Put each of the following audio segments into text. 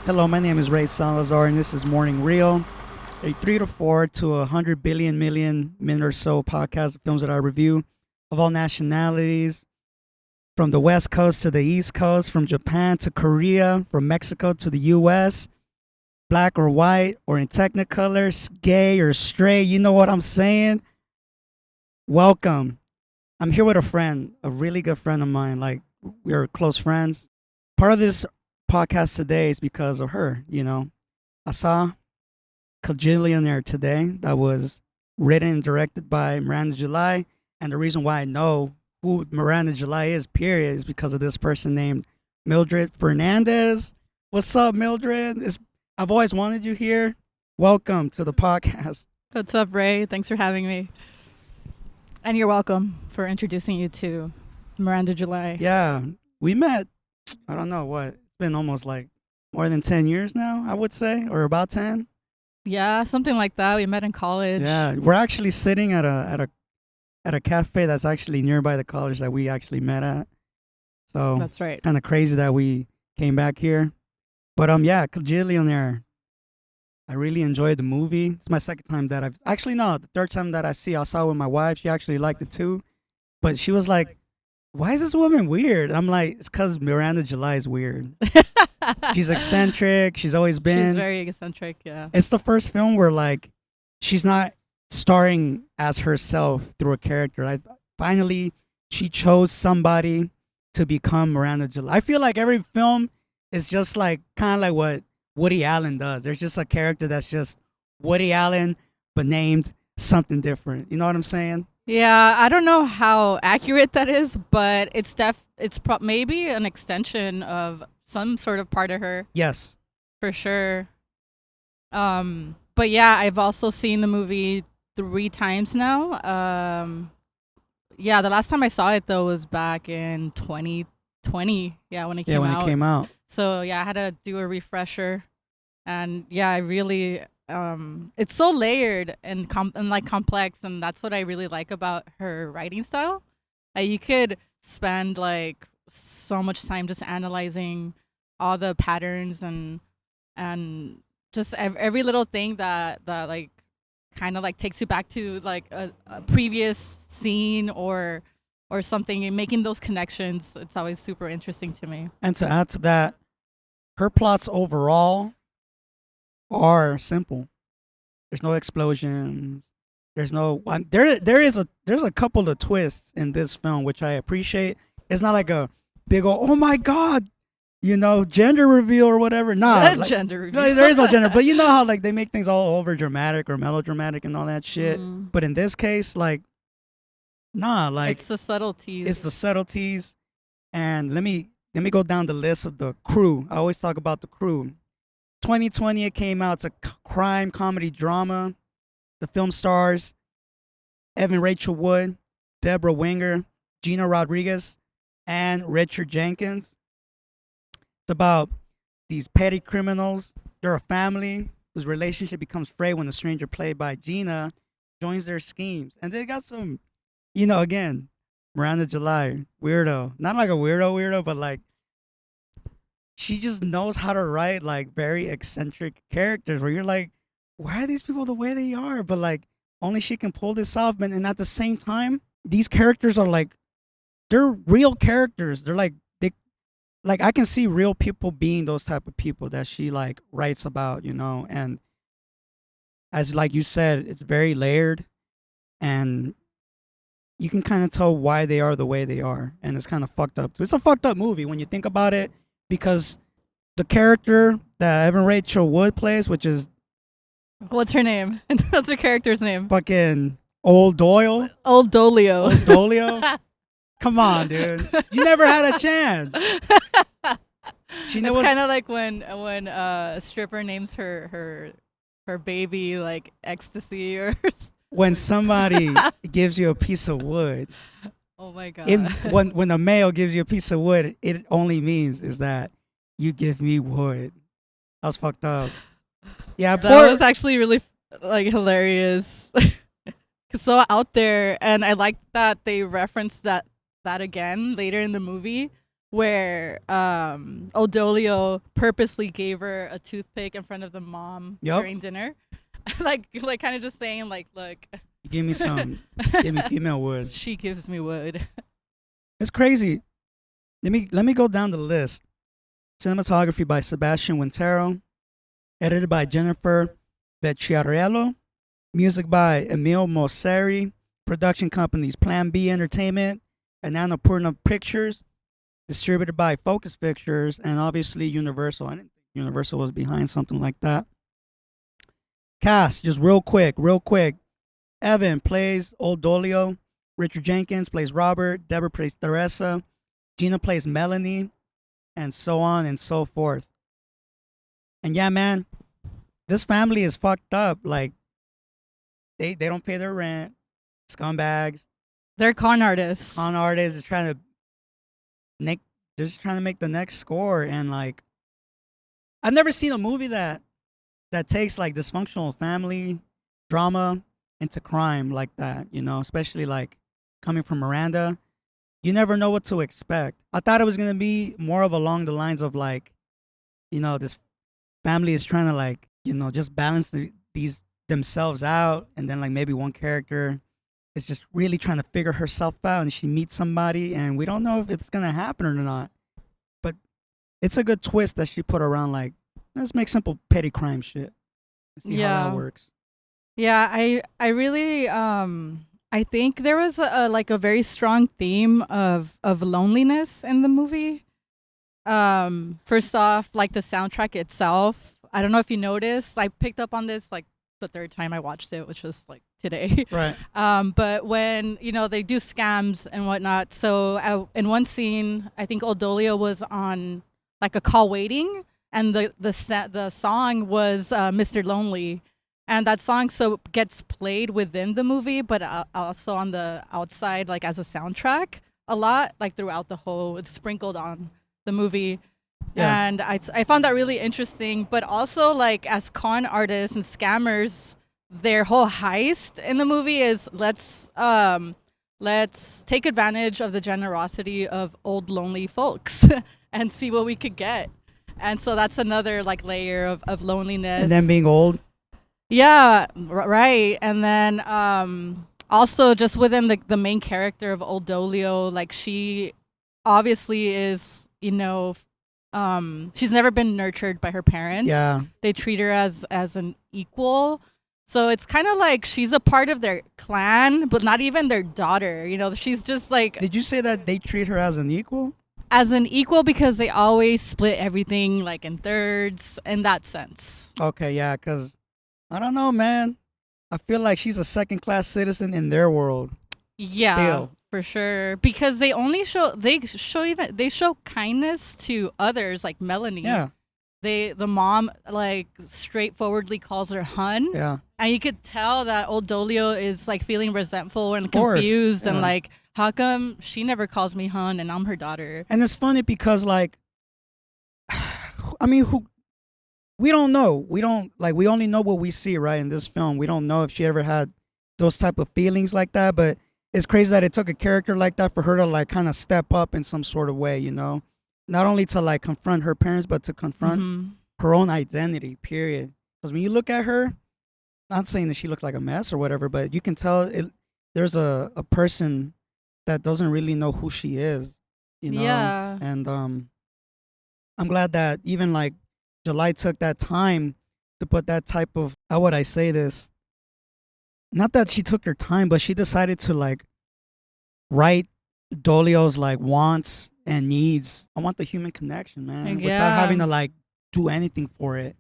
Hello, my name is Ray Salazar, and this is Morning Reel, a 3 to 4 to 100 billion million minute or so podcast of films that I review of all nationalities, from the West Coast to the East Coast, from Japan to Korea, from Mexico to the U.S., black or white, or in technicolor, gay or straight, you know what I'm saying? Welcome. I'm here with a friend, a really good friend of mine. Like, we are close friends. Part of this podcast today is because of her, you know. I saw Kajillionaire today that was written and directed by Miranda July, and the reason why I know who Miranda July is, period, is because of this person named Mildred Fernandez. What's up, Mildred? I've always wanted you here. Welcome to the podcast. What's up, Ray? Thanks for having me. And you're welcome for introducing you to Miranda July. Yeah, we met, I don't know what, it's been almost like more than 10 years now, I would say, or about 10. Yeah, something like that. We met in college. Yeah, we're actually sitting at a cafe that's actually nearby the college that we actually met at. So that's right. Kind of crazy that we came back here. But yeah, Kajillionaire. I really enjoyed the movie. It's my second time that the third time that I saw it with my wife. She actually liked it too. But she was like, why is this woman weird? I'm like, it's because Miranda July is weird. She's eccentric. She's always been. She's very eccentric, yeah. It's the first film where, like, she's not starring as herself through a character. Finally, she chose somebody to become Miranda July. I feel like every film is just like kind of like what Woody Allen does. There's just a character that's just Woody Allen, but named something different. You know what I'm saying? Yeah, I don't know how accurate that is, but it's maybe an extension of some sort of part of her. Yes, for sure. But yeah, I've also seen the movie 3 times now. Yeah, the last time I saw it though was back in 2020. Yeah, when it came out. It came out. So yeah, I had to do a refresher, and yeah, I really it's so layered and like complex, and that's what I really like about her writing style. You could spend like so much time just analyzing all the patterns and just every little thing that like kind of like takes you back to like a previous scene or something, and making those connections. It's always super interesting to me. And to add to that, her plots overall are simple. There's no explosions. There's no there's a couple of twists in this film which I appreciate. It's not like a big old, oh my god, you know, gender reveal or whatever. Nah, like, gender reveal. No, there is no gender, but you know how like they make things all over dramatic or melodramatic and all that shit. But in this case, like, nah, like it's the subtleties. It's the subtleties. And let me go down the list of the crew. I always talk about the crew. 2020 it came out. It's a crime comedy drama. The film stars Evan Rachel Wood, Deborah Winger, Gina Rodriguez, and Richard Jenkins. It's about these petty criminals. They're a family whose relationship becomes frayed when a stranger played by Gina joins their schemes. And they got some, you know, again, Miranda July, weirdo. Not like a weirdo, but like she just knows how to write like very eccentric characters where you're like, why are these people the way they are? But like only she can pull this off. And at the same time, these characters are like, they're real characters. They're like, like I can see real people being those type of people that she like writes about, you know. And as like you said, it's very layered, and you can kind of tell why they are the way they are, and it's kind of fucked up. It's a fucked up movie when you think about it, because the character that Evan Rachel Wood plays, which is, what's her name? What's her character's name? Fucking Old Dolio. Old Dolio. Old Dolio. Come on, dude. You never had a chance. It's kind of like when a stripper names her baby like ecstasy, or when somebody gives you a piece of wood. Oh my god. When a male gives you a piece of wood, it only means is that you give me wood. That was fucked up. Yeah, that was actually really like hilarious. So out there, and I like that they referenced that again later in the movie where Old Dolio purposely gave her a toothpick in front of the mom during dinner. like kind of just saying like, look, give me female wood. She gives me wood. It's crazy. Let me go down the list. Cinematography by Sebastian Wintero, edited by Jennifer Vecchiarello, music by Emil Mosseri, production companies Plan B Entertainment and Annapurna Pictures, distributed by Focus Pictures, and obviously Universal. I didn't think Universal was behind something like that. Cast, just real quick. Evan plays Old Dolio. Richard Jenkins plays Robert. Deborah plays Teresa. Gina plays Melanie. And so on and so forth. And yeah, man, this family is fucked up. Like, they don't pay their rent. Scumbags. They're con artists. Con artists are trying to they're just trying to make the next score. And like, I've never seen a movie that takes like dysfunctional family drama into crime like that, you know, especially like coming from Miranda. You never know what to expect. I thought it was going to be more of along the lines of like, you know, this family is trying to like, you know, just balance these themselves out. And then like maybe one character is just really trying to figure herself out and she meets somebody and we don't know if it's going to happen or not. But it's a good twist that she put around like, let's make simple petty crime shit and see how that works. Yeah, I really I think there was a very strong theme of loneliness in the movie. First off, like the soundtrack itself. I don't know if you noticed. I picked up on this like the third time I watched it, which was like today. Right. But when they do scams and whatnot. So in one scene, I think Old Dolio was on like a call waiting, and the song was Mr. Lonely. And that song gets played within the movie, but also on the outside, like as a soundtrack a lot, like throughout the whole, it's sprinkled on the movie. Yeah. And I found that really interesting. But also like as con artists and scammers, their whole heist in the movie is let's take advantage of the generosity of old lonely folks and see what we could get. And so that's another like layer of loneliness. And then being old. Yeah, right. And then also just within the main character of Old Dolio, like she obviously is, she's never been nurtured by her parents. Yeah. They treat her as an equal. So it's kind of like she's a part of their clan, but not even their daughter. She's just like... Did you say that they treat her as an equal? As an equal because they always split everything like in thirds in that sense. Okay, yeah, because... I don't know, man. I feel like she's a second-class citizen in their world. Yeah, still. For sure. Because they show kindness to others, like Melanie. Yeah. The mom like straightforwardly calls her hun. Yeah. And you could tell that Old Dolio is like feeling resentful and confused and like, how come she never calls me hun and I'm her daughter? And it's funny because like, I mean, we don't know. We only know what we see, right, in this film. We don't know if she ever had those type of feelings like that, but it's crazy that it took a character like that for her to like kind of step up in some sort of way, not only to like confront her parents, but to confront her own identity, period. Because when you look at her, not saying that she looks like a mess or whatever, but you can tell there's a person that doesn't really know who she is, Yeah. And I'm glad that even like July took that time to put that type of, how would I say this? Not that she took her time, but she decided to like write Dolio's like wants and needs. I want the human connection, man, without having to like do anything for it.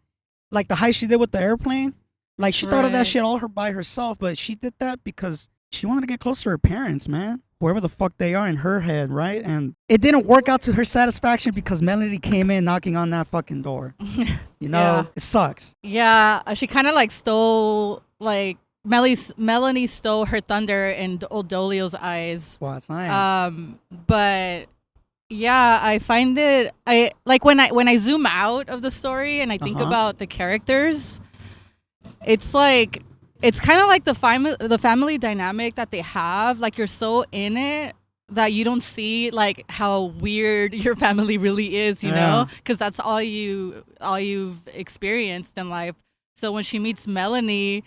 Like the heist she did with the airplane, like she thought of that shit all by herself, but she did that because she wanted to get close to her parents, man. Wherever the fuck they are in her head, right? And it didn't work out to her satisfaction because Melanie came in knocking on that fucking door. It sucks. Yeah, she kind of like stole, like, Melanie stole her thunder in Old Dolio's eyes. Well, it's nice. But yeah, I find it, when I zoom out of the story and I think about the characters, it's like, it's kind of like the family dynamic that they have. Like, you're so in it that you don't see like how weird your family really is, you know, because that's all you've experienced in life. So when she meets Melanie,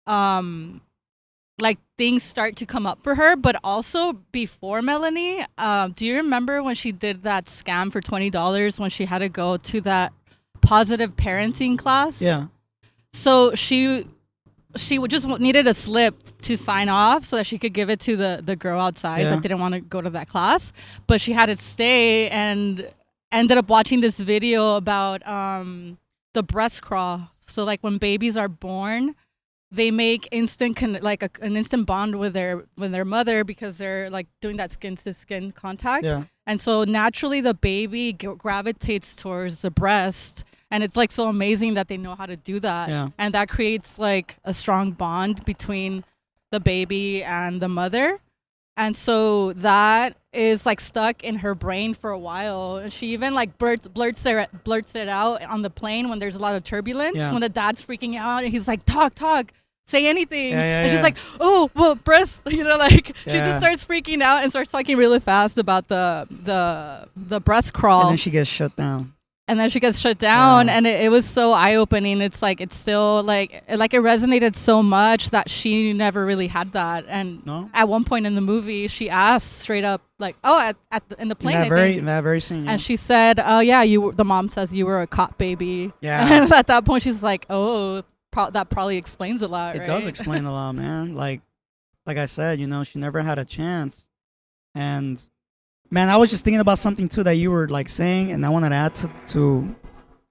like things start to come up for her. But also before Melanie, do you remember when she did that scam for $20 when she had to go to that positive parenting class? Yeah. So she just needed a slip to sign off so that she could give it to the girl outside that didn't want to go to that class. But she had to stay and ended up watching this video about the breast crawl. So like when babies are born, they make an instant bond with their mother because they're like doing that skin to skin contact. Yeah. And so naturally the baby gravitates towards the breast. And it's like so amazing that they know how to do that. Yeah. And that creates like a strong bond between the baby and the mother. And so that is like stuck in her brain for a while. And she even like blurts it out on the plane when there's a lot of turbulence, when the dad's freaking out and he's like, talk, say anything. And she's like, oh, well, breast, you know, like she just starts freaking out and starts talking really fast about the breast crawl. And then she gets shut down. And it was so eye-opening. It's like it's still like it resonated so much that she never really had that. And at one point in the movie, she asked straight up, like, "Oh, in the plane." In that very scene. Yeah. And she said, "Oh yeah, the mom says you were a cot baby." Yeah. And at that point, she's like, "Oh, that probably explains a lot." It does explain a lot, man. Like I said, you know, she never had a chance, and. Man, I was just thinking about something too that you were like saying, and I wanted to add to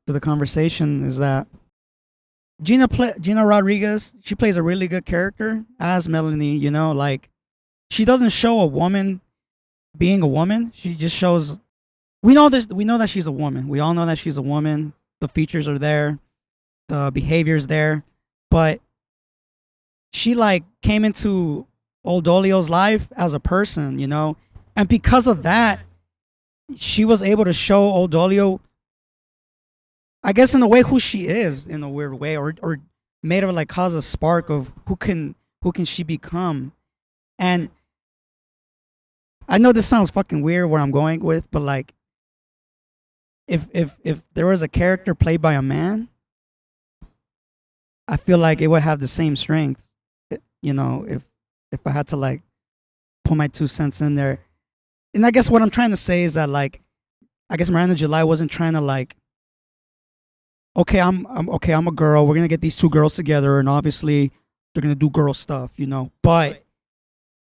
the conversation is that Gina Rodriguez, she plays a really good character as Melanie. You know, like she doesn't show a woman being a woman. She just shows. We know that she's a woman. We all know that she's a woman. The features are there, the behavior's there, but she like came into Old Dolio's life as a person, you know. And because of that, she was able to show Old Dolio, I guess in a way, who she is in a weird way, or made her like cause a spark of who can she become. And I know this sounds fucking weird where I'm going with, but like if there was a character played by a man, I feel like it would have the same strength. You know, if I had to like put my 2 cents in there. And I guess what I'm trying to say is that, like, I guess Miranda July wasn't trying to like, okay, I'm a girl. We're gonna get these two girls together, and obviously they're gonna do girl stuff, you know. But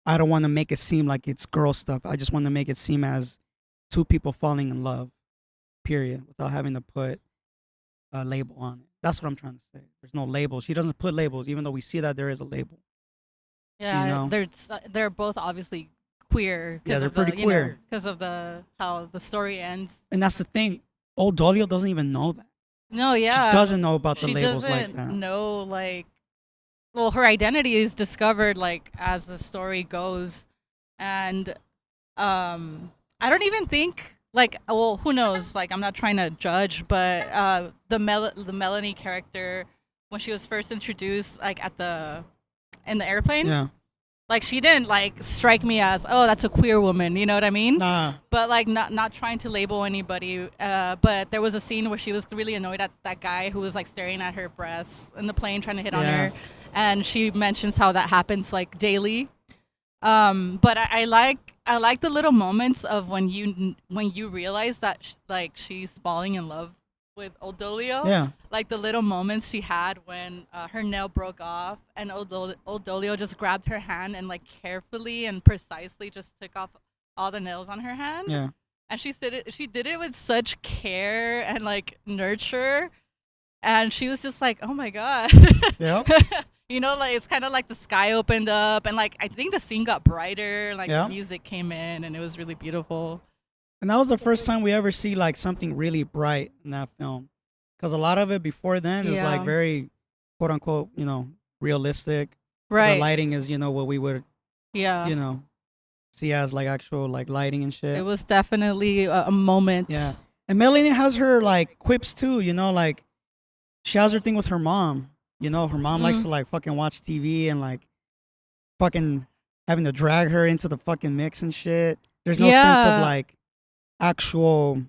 I don't want to make it seem like it's girl stuff. I just want to make it seem as two people falling in love, period, without having to put a label on it. That's what I'm trying to say. There's no label. She doesn't put labels, even though we see that there is a label. Yeah, you know? they're both obviously queer. Yeah, they're pretty queer because of how the story ends. And that's the thing. Old Dolio doesn't even know that. No, yeah, she doesn't know about the she labels doesn't like that. know, like, well, her identity is discovered like as the story goes, and I don't even think like, well, who knows? Like, I'm not trying to judge, but the Melanie character when she was first introduced, like in the airplane. Yeah. Like, she didn't like strike me as, oh, that's a queer woman, you know what I mean? Nah. But like not trying to label anybody. But there was a scene where she was really annoyed at that guy who was like staring at her breasts in the plane, trying to hit on her, and she mentions how that happens like daily. But I like the little moments of when you realize that like she's falling in love with Old Dolio. Yeah. Like the little moments she had when her nail broke off and Old Dolio just grabbed her hand and like carefully and precisely just took off all the nails on her hand. Yeah. And she did it with such care and like nurture, and she was just like, oh my god. Yep. You know, like it's kind of like the sky opened up, and like I think the scene got brighter, like the music came in, and it was really beautiful. And that was the first time we ever see like something really bright in that film, because a lot of it before then is like very quote unquote, you know, realistic. Right. The lighting is, you know, what we would, you know, see as like actual like lighting and shit. It was definitely a moment. Yeah. And Melanie has her like quips too, you know, like she has her thing with her mom. You know, her mom likes to like fucking watch TV and like fucking having to drag her into the fucking mix and shit. There's no sense of like actual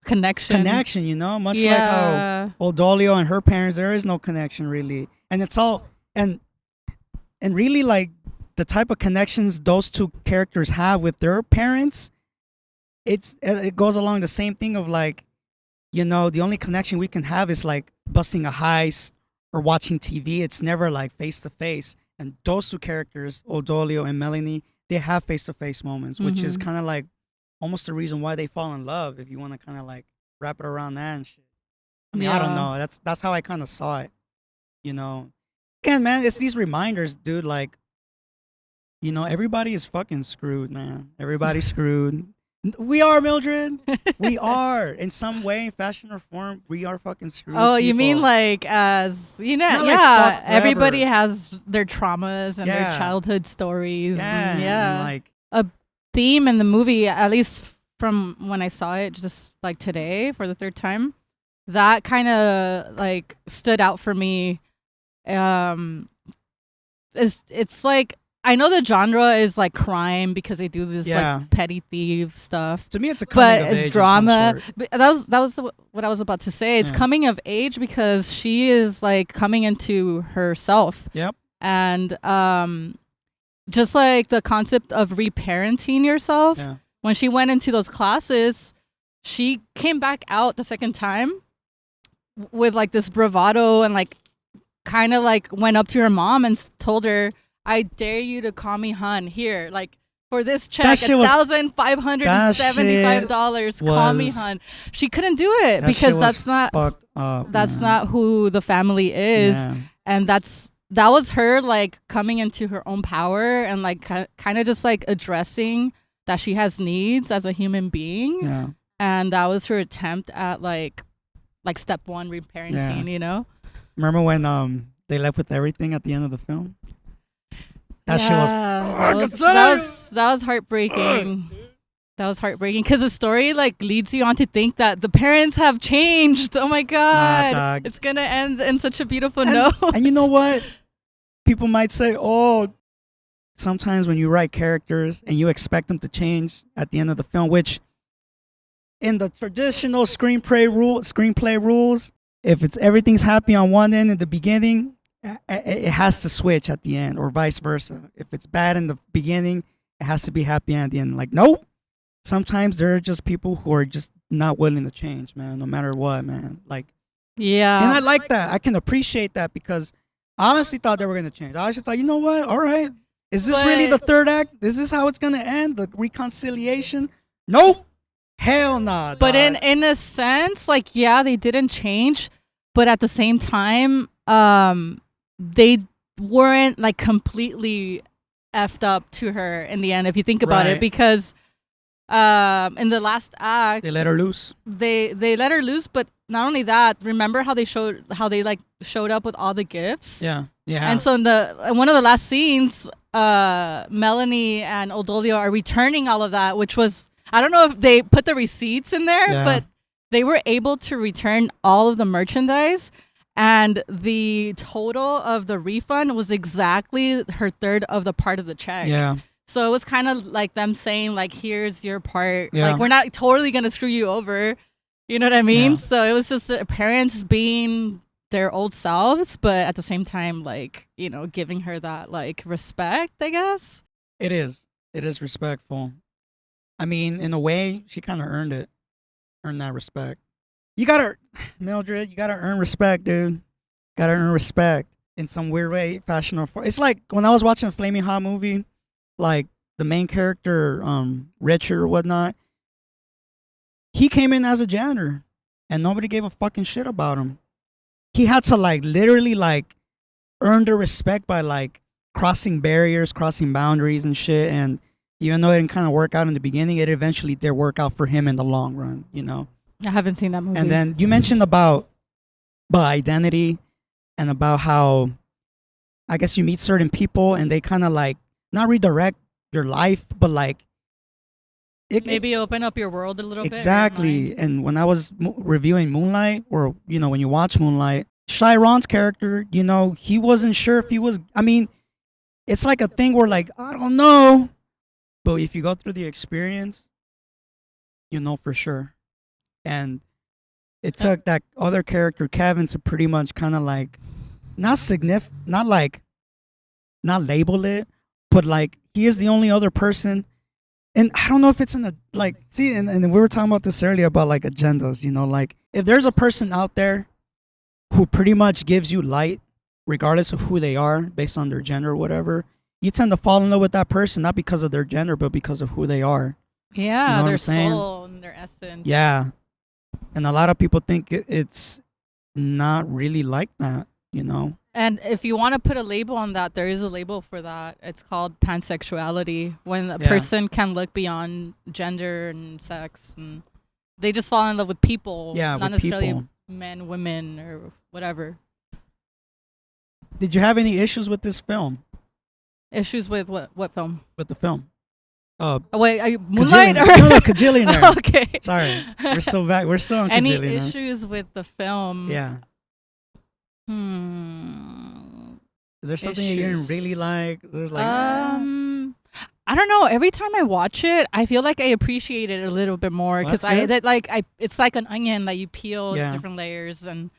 connection, much like how Old Dolio and her parents, there is no connection really. And it's all and really like the type of connections those two characters have with their parents, it goes along the same thing of like, the only connection we can have is like busting a heist or watching TV. It's never like face to face. And those two characters, Old Dolio and Melanie, they have face to face moments, which is kind of like almost the reason why they fall in love, if you want to kind of like wrap it around that and shit. I mean, I don't know. That's how I kind of saw it. Again, man, it's these reminders, dude. Like, everybody is fucking screwed, man. Everybody's screwed. We are, Mildred. We are. In some way, fashion or form, we are fucking screwed. Oh, you mean like as, Not like yeah, fuck everybody forever. has their traumas and their childhood stories. Yeah. And like, a theme in the movie, at least from when I saw it just like today for the third time, that kind of like stood out for me. It's like, I know the genre is like crime because they do this like petty thief stuff. To me, it's a coming of but age it's drama. of some sort. But that was what I was about to say. It's coming of age because she is like coming into herself. Yep. And just like the concept of reparenting yourself. Yeah. When she went into those classes, she came back out the second time with like this bravado and like kind of like went up to her mom and told her, I dare you to call me hun. Here, like for this check, $1,575. Call me hun. She couldn't do it because that's not not who the family is, and that was her like coming into her own power and like kind of just like addressing that she has needs as a human being. Yeah. And that was her attempt at like step one reparenting. Remember when they left with everything at the end of the film? That shit that was heartbreaking. That was heartbreaking because the story like leads you on to think that the parents have changed. Oh my god, it's gonna end in such a beautiful note. And you know what? People might say, "Oh, sometimes when you write characters and you expect them to change at the end of the film," which in the traditional screenplay rules, if it's everything's happy on one end in the beginning, it has to switch at the end, or vice versa. If it's bad in the beginning, it has to be happy at the end. Like, nope. Sometimes there are just people who are just not willing to change, man, no matter what, man. Like, yeah. And I like that. I can appreciate that because I honestly thought they were going to change. I honestly thought, you know what? All right. Is this really the third act? Is this how it's going to end? The reconciliation? Nope. Hell nah. But in a sense, like, yeah, they didn't change. But at the same time, they weren't like completely effed up to her in the end, if you think about it, because in the last act they let her loose. They let her loose, but not only that, remember how they showed up with all the gifts? Yeah. And so in one of the last scenes, Melanie and Old Dolio are returning all of that, which was, I don't know if they put the receipts in there, but they were able to return all of the merchandise. And the total of the refund was exactly her third of the part of the check. Yeah. So it was kind of like them saying, like, here's your part. Yeah. Like, we're not totally going to screw you over. You know what I mean? Yeah. So it was just the parents being their old selves, but at the same time, like, giving her that, like, respect, I guess. It is. It is respectful. I mean, in a way, she kind of earned that respect. Mildred, you gotta earn respect, dude. Gotta earn respect in some weird way, fashion or form. It's like when I was watching a Flaming Hot movie, like the main character, Richard or whatnot, he came in as a janitor and nobody gave a fucking shit about him. He had to like literally like earn the respect by like crossing barriers, crossing boundaries and shit. And even though it didn't kind of work out in the beginning, it eventually did work out for him in the long run, I haven't seen that movie. And then you mentioned about identity and about how I guess you meet certain people and they kind of like not redirect your life, but like maybe open up your world a little bit. Exactly. And when I was reviewing Moonlight, or when you watch Moonlight, Chiron's character, he wasn't sure if he was. I mean, it's like a thing where like I don't know, but if you go through the experience, you know for sure. And it took that other character Kevin to pretty much kind of like not not like not label it, but like he is the only other person. And I don't know if it's in the like see, and we were talking about this earlier about like agendas, you know, like if there's a person out there who pretty much gives you light, regardless of who they are, based on their gender or whatever, you tend to fall in love with that person not because of their gender, but because of who they are. Yeah, You know what their I'm saying? soul and their essence. Yeah, and a lot of people think it's not really like that, you know. And if you want to put a label on that, there is a label for that. It's called pansexuality, when a Yeah. person can look beyond gender and sex, and they just fall in love with people, Yeah, not with necessarily people. men, women, or whatever. Did you have any issues with this film? Issues with what film? With the film? Oh, wait, are you Moonlight? Kajillionaire. No, Kajillionaire. Okay. Sorry, we're still back. We're still on Any Kajillionaire. issues with the film? Yeah. Is there something you didn't Issues. really like? There's like, I don't know. Every time I watch it, I feel like I appreciate it a little bit more Well, because that's good. it's like an onion that you peel Yeah. different layers and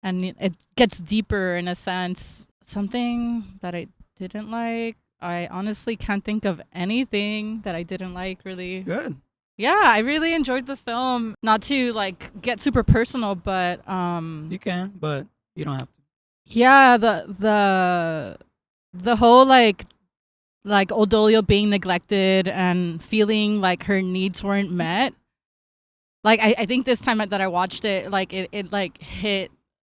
it gets deeper in a sense. Something that I didn't like. I honestly can't think of anything that I didn't like really. good. Yeah, I really enjoyed the film. Not to like get super personal, but You can, but you don't have to. yeah, the whole like Old Dolio being neglected and feeling like her needs weren't met. Like I think this time that I watched it, like it like hit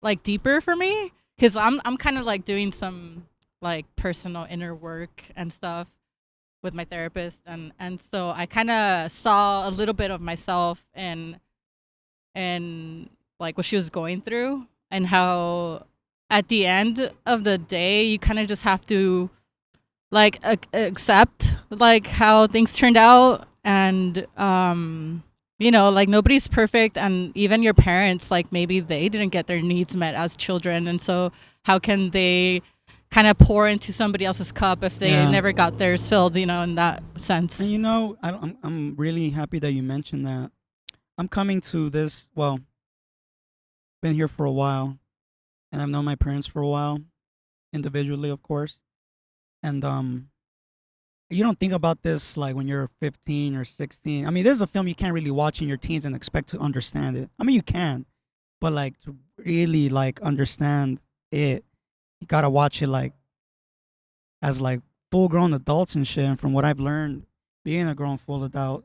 like deeper for me because I'm kind of like doing some like personal inner work and stuff with my therapist, and so I kind of saw a little bit of myself and like what she was going through and how at the end of the day you kind of just have to like accept like how things turned out and you know, like nobody's perfect, and even your parents, like maybe they didn't get their needs met as children, and so how can they kind of pour into somebody else's cup if they Yeah. never got theirs filled, you know, in that sense. And you know, I'm really happy that you mentioned that. I'm coming to this. Well, been here for a while, and I've known my parents for a while, individually, of course. And you don't think about this like when you're 15 or 16. I mean, this is a film you can't really watch in your teens and expect to understand it. I mean, you can, but like to really like understand it, you gotta watch it like as like full grown adults and shit. And from what I've learned, being a grown full adult,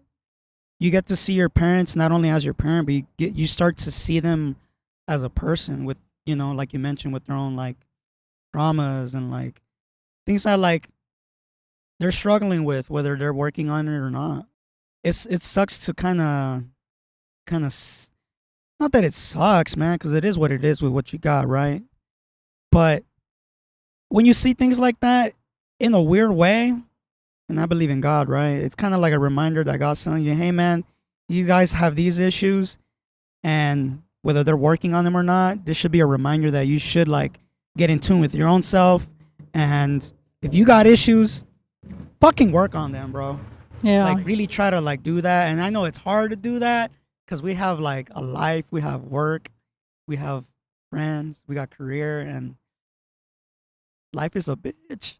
you get to see your parents not only as your parent, but you start to see them as a person with, you know, like you mentioned, with their own like traumas and like things that like they're struggling with, whether they're working on it or not. It sucks to kind of not that it sucks, man, because it is what it is with what you got, right? But when you see things like that in a weird way, and I believe in God, right? It's kind of like a reminder that God's telling you, hey, man, you guys have these issues, and whether they're working on them or not, this should be a reminder that you should like get in tune with your own self. And if you got issues, fucking work on them, bro. Yeah. Like really try to like do that. And I know it's hard to do that because we have like a life, we have work, we have friends, we got career, and life is a bitch.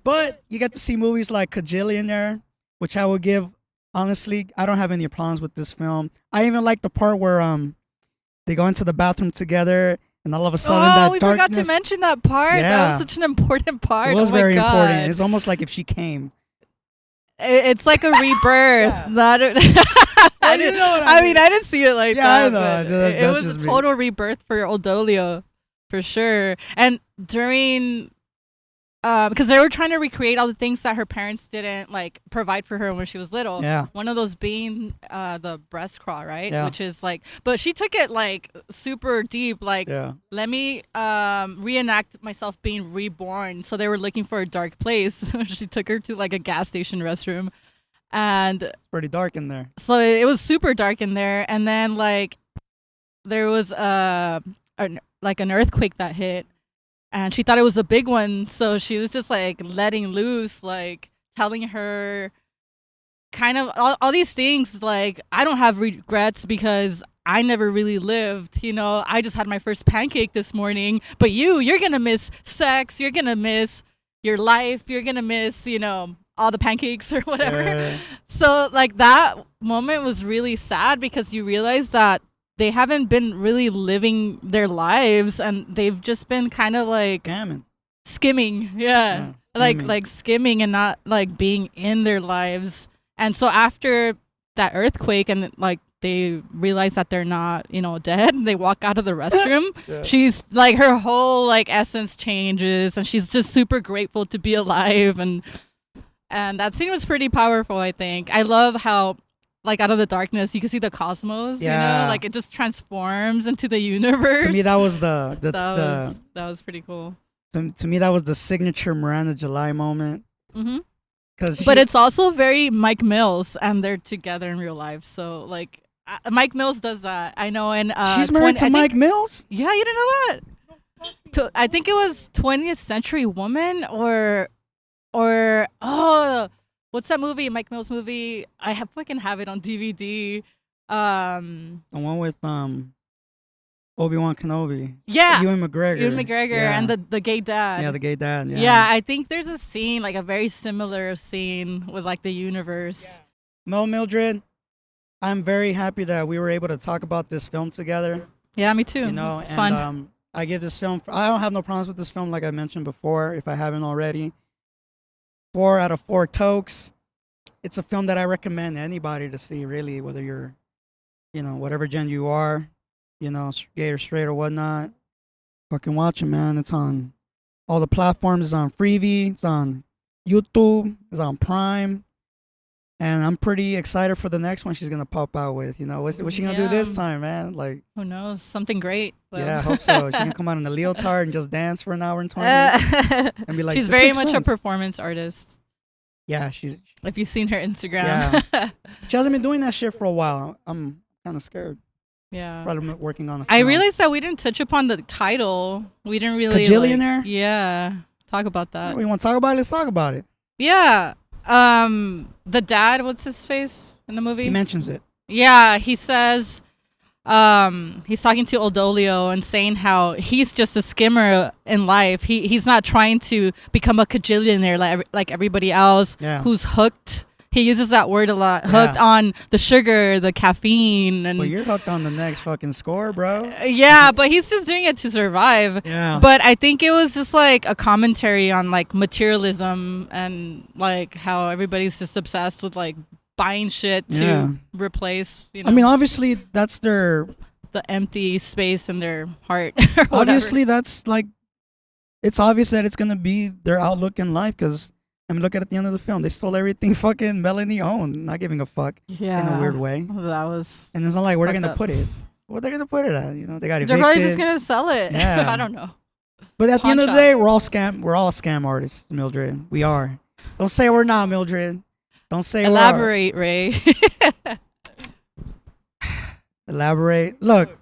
But you get to see movies like Kajillionaire, which I would give, honestly, I don't have any problems with this film. I even like the part where they go into the bathroom together and all of a sudden that we darkness. forgot to mention that part. That Yeah. was such an important part. It was Oh my very God. important. It's almost like if she came. It's like a rebirth. Yeah. Not a Well, you know what I mean. I didn't see it like Yeah, that. I know. but That's it was just a me. total rebirth for Old Dolio, for sure. And during, because they were trying to recreate all the things that her parents didn't like provide for her when she was little. Yeah. One of those being the breast crawl, right? Yeah. Which is like, but she took it like super deep. Like, Yeah. let me reenact myself being reborn. So they were looking for a dark place. She took her to like a gas station restroom. And It's pretty dark in there. so it was super dark in there. And then like there was like an earthquake that hit. and she thought it was a big one. So she was just like letting loose, like telling her kind of all these things. Like, I don't have regrets because I never really lived. I just had my first pancake this morning. But you're going to miss sex. You're going to miss your life. You're going to miss, all the pancakes or whatever. Yeah. So like that moment was really sad because you realize that they haven't been really living their lives and they've just been kind of like skimming. Yeah. Like skimming and not like being in their lives. And so after that earthquake and like they realize that they're not, dead, they walk out of the restroom. Yeah. She's like, her whole like essence changes and she's just super grateful to be alive. And that scene was pretty powerful, I think. I love how, like, out of the darkness, you can see the cosmos, like it just transforms into the universe. To me, that was that was pretty cool. To me, that was the signature Miranda July moment. Mm-hmm. But it's also very Mike Mills, and they're together in real life. So, like, Mike Mills does that. I know. And she's married to Mike Mills? Yeah, you didn't know that? I think it was 20th Century Woman or what's that movie? Mike Mills movie. I fucking have it on DVD. The one with Obi-Wan Kenobi. Yeah. Ewan McGregor yeah. And the gay dad. Yeah, the gay dad. Yeah. Yeah, I think there's a scene, like a very similar scene with like the universe. Yeah. Mildred, I'm very happy that we were able to talk about this film together. Yeah, me too. It's fun. I give this film, I don't have no problems with this film like I mentioned before, if I haven't already. 4 out of 4 tokes. It's a film that I recommend anybody to see, really, whether you're, whatever gen you are, gay or straight or whatnot. Fucking watch it, man. It's on all the platforms. It's on Freevee. It's on YouTube. It's on Prime. And I'm pretty excited for the next one she's going to pop out with. What's she going to do this time, man? Like, who knows? Something great. But. Yeah, I hope so. She's going to come out in a leotard and just dance for an hour and 20 and be like, she's very much a performance artist. Yeah, she's... If you've seen her Instagram. Yeah. She hasn't been doing that shit for a while. I'm kind of scared. Yeah. Probably working on the film. I realized that we didn't touch upon the title. We didn't really... Kajillionaire? Yeah. Talk about that. We want to talk about it? Let's talk about it. Yeah. The dad, what's his face in the movie? He mentions it. Yeah, he says he's talking to Old Dolio and saying how he's just a skimmer in life. He's not trying to become a Kajillionaire like everybody else who's hooked. He uses that word a lot. Hooked on the sugar, the caffeine. And well, you're hooked on the next fucking score, bro. Yeah, but he's just doing it to survive. Yeah. But I think it was just like a commentary on like materialism and like how everybody's just obsessed with like buying shit to replace. I mean, obviously that's the empty space in their heart. Obviously, that's like, it's obvious that it's gonna be their outlook in life because. I mean, look at the end of the film. They stole everything fucking Melanie owned, not giving a fuck in a weird way. That was... And it's not like, where are they going to put it? Where are they going to put it at? They got evicted. They're probably just going to sell it. Yeah. I don't know. But at the end of the day, we're all scam artists, Mildred. We are. Don't say we're not, Mildred. Don't say Elaborate, Ray. Elaborate. Look,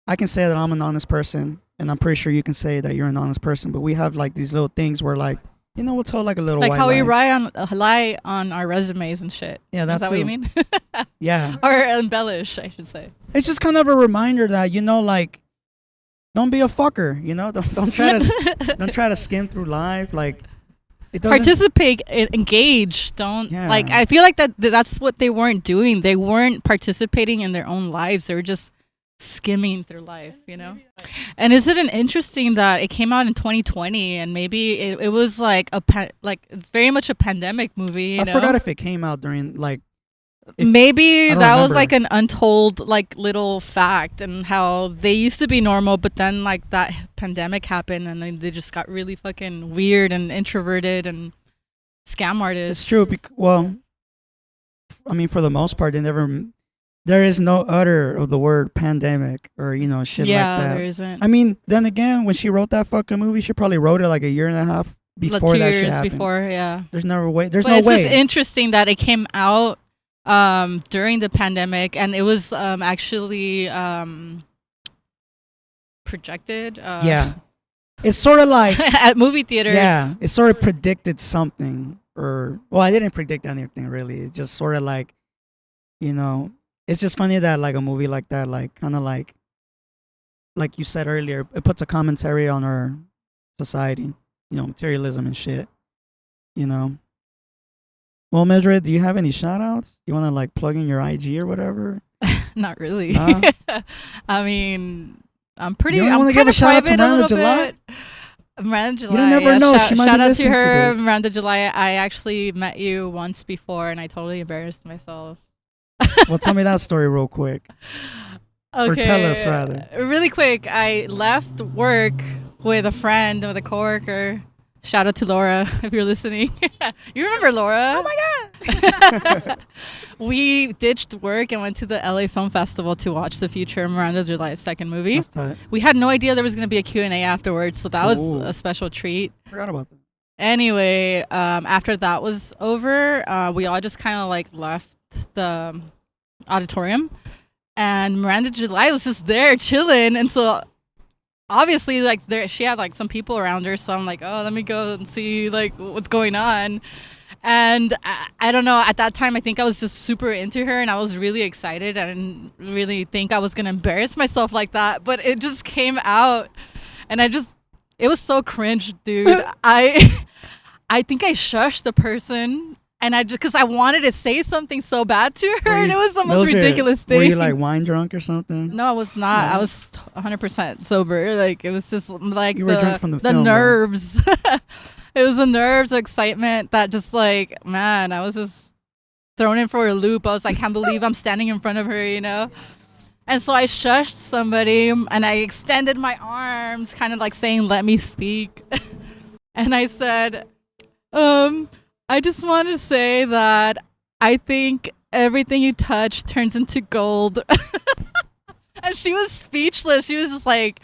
I can say that I'm an honest person, and I'm pretty sure you can say that you're an honest person, but we have like these little things where like, we'll tell like a little like white how lie. we lie on our resumes and shit. Yeah, that's Is that what you mean? Yeah. Or embellish, I should say. It's just kind of a reminder that like, don't be a fucker. Don't try to skim through life. Like, it doesn't participate, engage. Don't like. I feel like that's what they weren't doing. They weren't participating in their own lives. They were just skimming through life, And isn't it interesting that it came out in 2020 and maybe it was like it's very much a pandemic movie, I forgot if it came out during like maybe that was like an untold like little fact and how they used to be normal, but then like that pandemic happened and then they just got really fucking weird and introverted and scam artists. It's true. Well, I mean, for the most part, there is no utter of the word pandemic or, shit like that. Yeah, there isn't. I mean, then again, when she wrote that fucking movie, she probably wrote it like a year and a half before 2 that shit years happened. Before, yeah. There's no way. But it's just interesting that it came out during the pandemic and it was actually projected. Yeah. It's sort of like at movie theaters. yeah, it sort of predicted something, or well, I didn't predict anything really. It's just sort of like, you know, it's just funny that like a movie like that, like kind of like you said earlier, it puts a commentary on our society, you know, materialism and shit, you know. Well, Mildred, do you have any shout outs? You want to like plug in your IG or whatever? Not really. Nah? I mean, I'm pretty. You don't I'm want to give kind a of shout out to private a Miranda little July? bit. Miranda July. You don't never yeah, know. She might shout be out to listening to her, this. Miranda July. I actually met you once before, and I totally embarrassed myself. Well, tell me that story real quick. Okay. Or tell us, rather. Really quick, I left work with a friend, with a coworker. Shout out to Laura if you're listening. You remember Laura? Oh my God. We ditched work and went to the LA Film Festival to watch the future Miranda July's second movie. That's tight. We had no idea there was going to be a Q&A afterwards, so that was Ooh. a special treat. Forgot about that. Anyway, after that was over, we all just kind of like left the auditorium, and Miranda July was just there chilling, and so obviously like she had like some people around her, so I'm like, oh, let me go and see like what's going on. And I don't know, at that time I think I was just super into her, and I was really excited. I didn't really think I was gonna embarrass myself like that, but it just came out, and it was so cringe, dude. I think I shushed the person, and because I wanted to say something so bad to her, and it was the most Mildred, ridiculous thing. Were you like wine drunk or something? No, I was not. No? I was 100% sober. Like, it was just like You were drunk from the film, though. nerves. It was the nerves, the excitement that just like, man, I was just thrown in for a loop. I was like, can't believe I'm standing in front of her, you know? And so I shushed somebody, and I extended my arms, kind of like saying, let me speak. And I said, I just want to say that I think everything you touch turns into gold. And she was speechless. She was just like,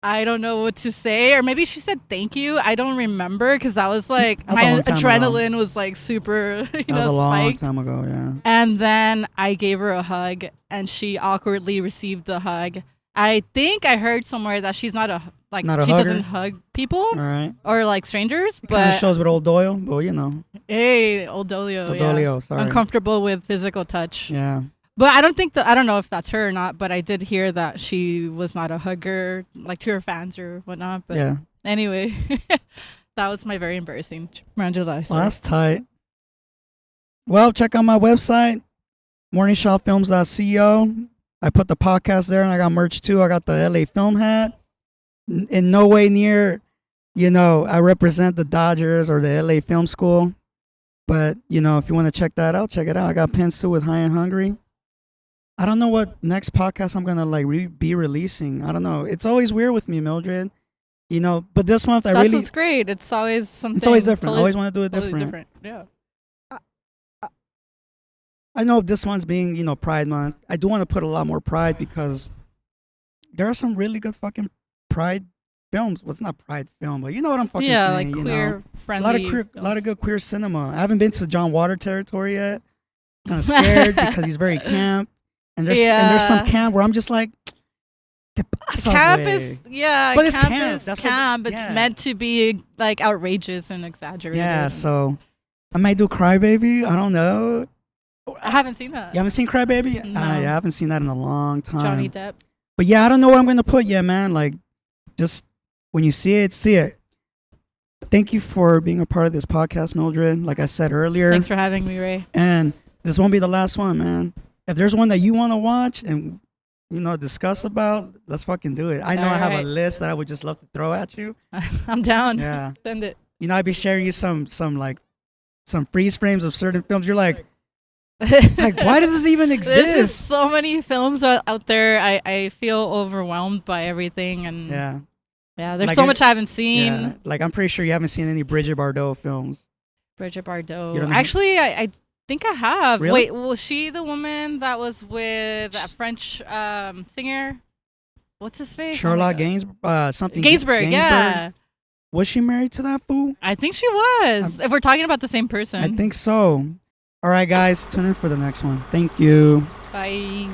I don't know what to say. Or maybe she said thank you. I don't remember, because I was like, That's my a long time adrenaline ago. was like super, That was a long spiked. time ago, yeah. And then I gave her a hug, and she awkwardly received the hug. I think I heard somewhere that she's not a Not a she hugger? doesn't hug people All right. or like strangers. Kind But of shows with Old Dolio, but you know. hey, Old Dolio, Old yeah. Dolio, sorry. Uncomfortable with physical touch. Yeah. But I don't know if that's her or not, but I did hear that she was not a hugger, like to her fans or whatnot. But Yeah. anyway, that was my very embarrassing Miranda July. Well, that's tight. Well, check out my website, morningshotfilms.co. I put the podcast there, and I got merch too. I got the LA film hat. In no way near, you know, I represent the Dodgers or the LA Film School. But, you know, if you want to check that out, check it out. I got pins too with High and Hungry. I don't know what next podcast I'm going to like be releasing. I don't know. It's always weird with me, Mildred. You know, but this month That's what's great. It's always something. It's always different. Totally, I always want to do it totally different. Yeah. I know this one's being, you know, Pride Month. I do want to put a lot more pride, because there are some really good fucking Pride films. Well, it's not Pride film, but you know what I'm fucking Yeah, saying. like you queer know? friendly. A lot of good queer cinema. I haven't been to John Water territory yet. Kind of scared because he's very camp, and there's some camp where I'm just like, "¿Qué pasas, Camp güey?" is but it's camp camp. is That's what- camp. It's yeah. meant to be like outrageous and exaggerated. Yeah, so I might do Crybaby. I don't know. I haven't seen that. You haven't seen Crybaby? No. Yeah, I haven't seen that in a long time. Johnny Depp. But yeah, I don't know what I'm going to put yet, man. Like, just when you see it, see it. Thank you for being a part of this podcast, Mildred. Like I said earlier. Thanks for having me, Ray. And this won't be the last one, man. If there's one that you want to watch and, you know, discuss about, let's fucking do it. I know I have a list that I would just love to throw at you. I'm down. Yeah. Send it. You know, I'd be sharing you some freeze frames of certain films. You're like, why does this even exist? There's so many films out there. I feel overwhelmed by everything, and yeah, there's like so much I haven't seen. Yeah, like I'm pretty sure you haven't seen any Bridget Bardot films. Bridget You Bardot. don't know Actually, I think I have. Really? Wait, was she the woman that was with a French singer? What's his face? Charlotte Gainsbourg. something Gainsbourg, yeah. Was she married to that fool? I think she was. If we're talking about the same person. I think so. All right, guys, tune in for the next one. Thank you. Bye.